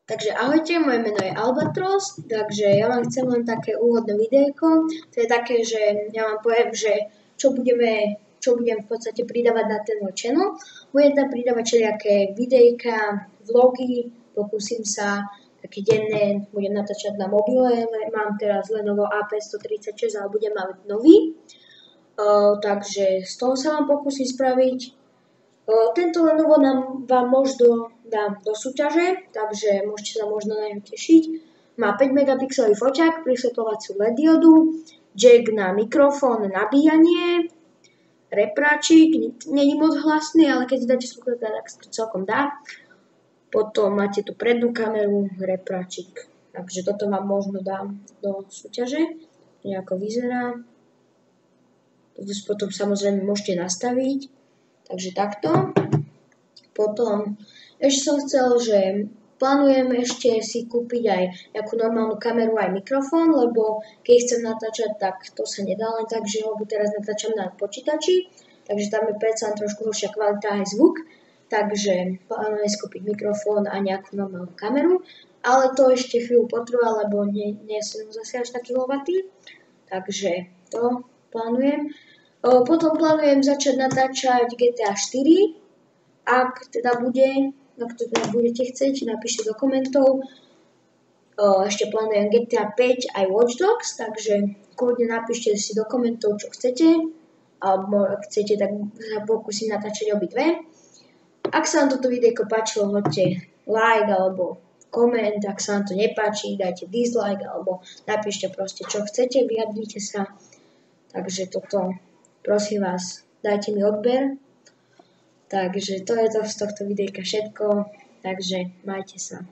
Takže ahojte, moje meno je Albatros, takže ja vám chcem len také úvodné videjko. To je také, že ja vám poviem, že čo budem v podstate pridávať na ten môj channel. Budem tam pridávať všelijaké videjka, vlogy, pokúsim sa také denné, budem natáčať na mobile, mám teraz Lenovo A536, ale budem mať nový. Takže z toho sa vám pokúsim spraviť. Tento Lenovo vám možno dám do súťaže, takže môžete sa možno na ňu tešiť. Má 5 megapixelový foťák, prisvetľovaciu LED diodu, jack na mikrofón, nabíjanie, repráčik, není moc hlasný, ale keď dáte sluchadlá, tak to celkom dá. Potom máte tu prednú kameru, repráčik, takže toto vám možno dám do súťaže, nejako vyzerá. Potom samozrejme môžete nastaviť. Takže takto. Potom ešte som chcel, že plánujem ešte si kúpiť aj nejakú normálnu kameru aj mikrofón, lebo keď chcem natáčať, tak to sa nedá len tak, že lebo teraz natáčam na počítači, takže tam je predsa trošku horšia kvalita aj zvuk, takže plánujem si kúpiť mikrofón a nejakú normálnu kameru, ale to ešte chvíľu potrvá, lebo nie som zase až taký lovatý, takže to plánujem. Potom plánujem začať natáčať GTA 4, ak to teda budete chcieť, napíšte do komentov. Ešte plánujem GTA 5 aj Watch Dogs, takže kľudne napíšte si do komentov, čo chcete, alebo ak chcete, tak sa pokúsim natáčať obidve. Ak sa vám toto videjko páčilo, hoďte like alebo koment, ak sa vám to nepáči, dajte dislike, alebo napíšte proste, čo chcete, vyjadrite sa. Takže toto, prosím vás, dajte mi odber. Takže to je to z tohto videjka všetko, takže majte sa.